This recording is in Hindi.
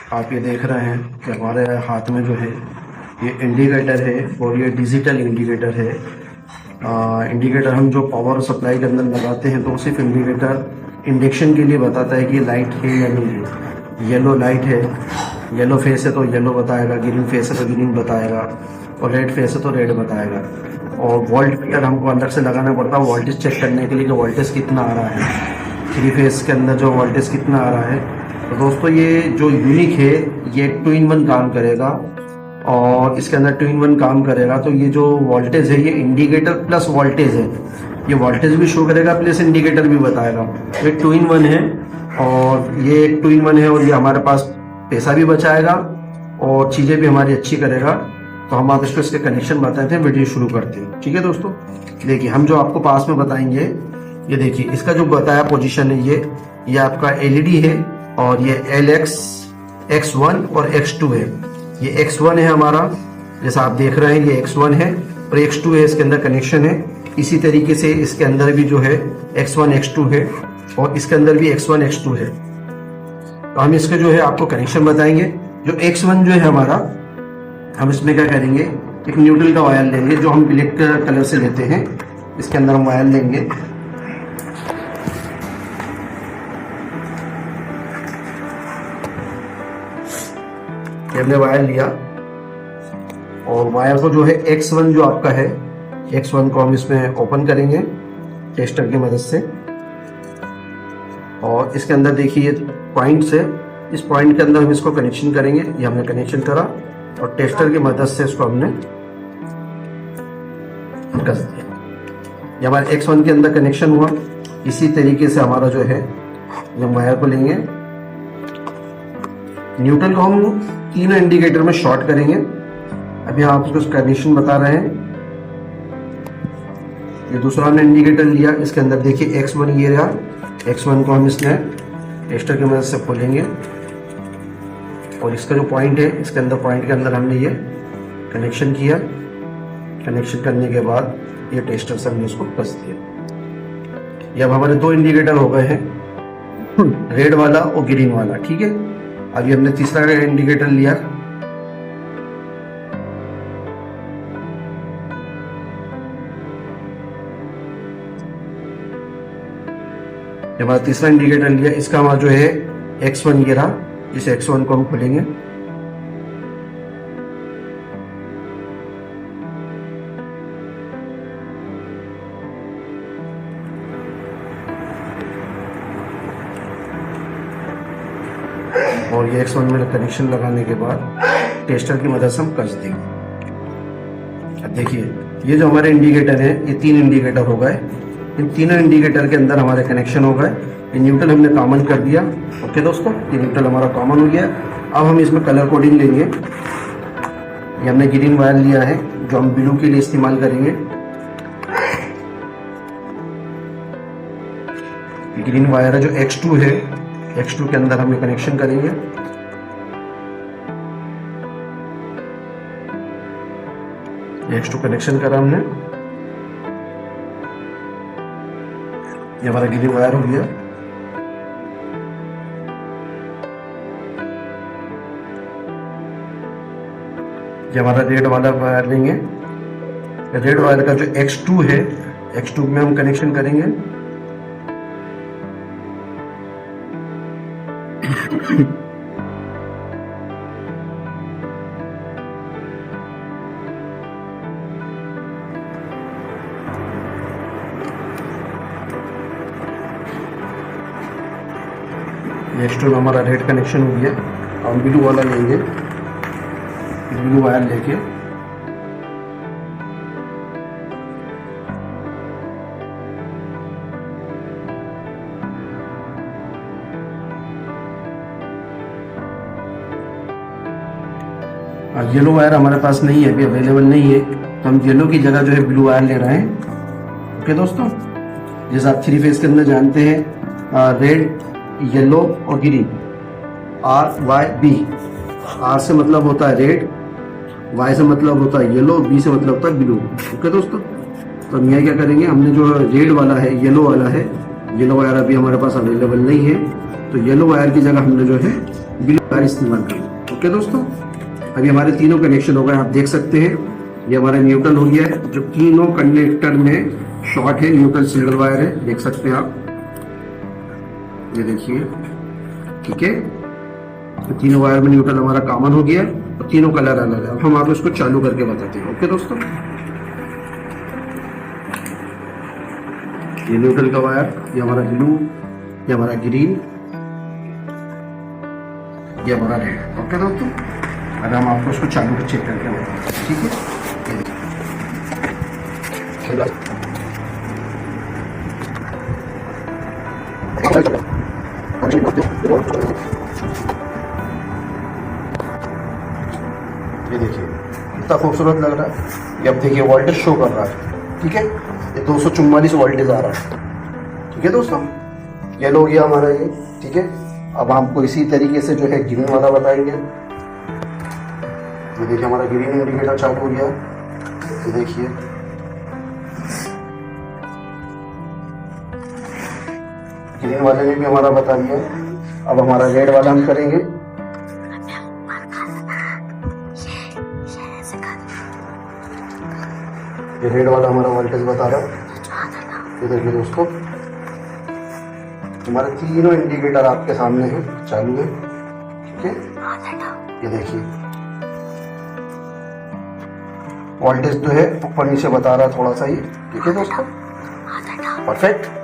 आप ये देख रहे हैं कि हमारे हाथ में जो है ये इंडिकेटर है और ये डिजिटल इंडिकेटर है। इंडिकेटर हम जो पावर सप्लाई के अंदर लगाते हैं तो वो सिर्फ इंडिकेटर इंडिकेशन के लिए बताता है कि लाइट है या नहीं है। येलो लाइट है, येलो फेस है तो येलो बताएगा, ग्रीन फेस है तो ग्रीन बताएगा और रेड फेस है तो रेड बताएगा। और वोल्ट मीटर हमको अलग से लगाना पड़ता है वोल्टेज चेक करने के लिए कि वोल्टेज कितना आ रहा है, 3 फेस के अंदर जो वोल्टेज कितना आ रहा है। तो दोस्तों ये जो यूनिक है ये 2-in-1 काम करेगा और इसके अंदर 2-in-1 काम करेगा। तो ये जो वोल्टेज है ये इंडिकेटर प्लस वोल्टेज है, ये वोल्टेज भी शो करेगा प्लस इंडिकेटर भी बताएगा। ये 2-in-1 है और ये 2-in-1 है और ये हमारे पास पैसा भी बचाएगा और चीज़ें भी हमारी अच्छी करेगा। तो हम आप इसके कनेक्शन बताते हैं, वीडियो शुरू करते हैं। ठीक है दोस्तों, देखिए हम जो आपको पास में बताएंगे, ये देखिए इसका जो बताया पोजीशन है ये आपका एलईडी है और ये LX, X1 और X2 है। ये X1 है हमारा, जैसा आप देख रहे हैं ये X1 है और X2 है, इसके अंदर कनेक्शन है। इसी तरीके से इसके अंदर भी जो है X1 X2 है और इसके अंदर भी X1 X2 है। तो हम इसके जो है आपको कनेक्शन बताएंगे। जो X1 जो है हमारा, हम इसमें क्या करेंगे, एक न्यूट्रल का वायर लेंगे जो हम ब्लैक कलर से लेते हैं। इसके अंदर हम वायर लेंगे, हमने वायर लिया और वायर को जो है X1 जो आपका है, X1 को हम इसमें ओपन करेंगे टेस्टर की मदद से। और इसके अंदर देखिए पॉइंट्स है, इस पॉइंट के अंदर हम इसको कनेक्शन करेंगे। ये हमने कनेक्शन करा और टेस्टर की मदद से इसको हमने कस दिया। ये हमारे X1 के अंदर कनेक्शन हुआ। इसी तरीके से हमारा जो है, जब वायर को लेंगे, न्यूट्रल को हम तीनों इंडिकेटर में शॉर्ट करेंगे। अभी हम आपको कनेक्शन बता रहे हैं। ये दूसरा हमने इंडिकेटर लिया, इसके अंदर देखिए X1 ये रहा। X1 को हम इसमें टेस्टर की मदद से खोलेंगे और इसका जो पॉइंट है, इसके अंदर पॉइंट के अंदर हमने ये कनेक्शन किया। कनेक्शन करने के बाद ये टेस्टर से हमने इसको कस दिया। ये अब हमारे 2 इंडिकेटर हो गए हैं, रेड वाला और ग्रीन वाला। ठीक है, अभी हमने तीसरा इंडिकेटर लिया। हमारा तीसरा इंडिकेटर लिया, इसका हमारा जो है X1 ये रहा। इस X1 को हम खोलेंगे। और ये X1 में कनेक्शन लगाने के बाद टेस्टर की मदद से हम कस देंगे। अब देखिए ये जो हमारे इंडिकेटर है, ये 3 इंडिकेटर हो गए। इन तीनों इंडिकेटर के अंदर हमारे कनेक्शन हो गए। ये न्यूट्रल हमने कॉमन कर दिया। ओके दोस्तों, ये न्यूट्रल हमारा कॉमन हो गया। अब हम इसमें कलर कोडिंग लेंगे। ये हमने ग्रीन वायर लिया है जो हम ब्लू के लिए इस्तेमाल करेंगे। ग्रीन वायर है जो X2 है, X2 के अंदर हमने कनेक्शन करेंगे। X2 कनेक्शन करा हमने। ये हमारा ग्रीन वायर हो गया। ये हमारा रेड वाला वायर लेंगे। रेड वायर का जो X2 है, X2 में हम कनेक्शन करेंगे। X2 में हमारा रेड कनेक्शन हो गया। हम ब्लू वाला लेंगे, ब्लू वायर लेके येलो वायर हमारे पास नहीं है, अभी अवेलेबल नहीं है, तो हम येलो की जगह जो है ब्लू वायर ले रहे हैं। ओके दोस्तों, जैसे आप 3 फेज के अंदर जानते हैं, रेड, येलो और ग्रीन, RYB। R से मतलब होता है रेड, Y से मतलब होता है येलो, B से मतलब होता है ब्लू। ओके दोस्तों, तो हम यहाँ क्या करेंगे, हमने जो रेड वाला है, येलो वाला है, येलो वायर अभी हमारे पास अवेलेबल नहीं है, तो येलो वायर की जगह हमने जो है ब्लू वायर इस्तेमाल करें। ओके दोस्तों, अभी हमारे तीनों कनेक्शन हो गए, आप देख सकते हैं ये हमारा न्यूट्रल हो गया है। जो तीनों कनेक्टर में शॉर्ट है, न्यूट्रल सिंगल वायर है, देख सकते हैं आप, ये देखिए, ठीक है। तो तीनों वायर में न्यूट्रल हमारा कॉमन हो गया और तीनों कलर अलग है। अब हम आपको इसको चालू करके बताते हैं। ओके दोस्तों, ये न्यूट्रल का वायर, ये हमारा ब्लू, ये हमारा ग्रीन, ये हमारा रेड। ओके दोस्तों, अगर हम आपको इसको चालू चेक करके बताते हैं, ठीक है। ये देखिए कितना खूबसूरत लग रहा है। ये अब देखिए वोल्टेज शो कर रहा है, ठीक है। ये 244 वोल्टेज आ रहा है, ठीक है दोस्तों। ये लो गया हमारा ये, ठीक है। अब आपको इसी तरीके से जो है ग्रीन वाला बताएंगे। ये देखिए हमारा ग्रीन इंडिकेटर चालू हो गया, ये देखिए। ग्रीन वाले ने भी हमारा बता दिया। अब हमारा रेड वाला हम करेंगे। ये रेड वाला हमारा वोल्टेज बता रहा है। ये देखिए दोस्तों, हमारे तीनों इंडिकेटर आपके सामने है, चालू है, ठीक है। ये देखिए वोल्टेज जो है ऊपर नीचे बता रहा है थोड़ा सा ही, ठीक है दोस्तों, परफेक्ट।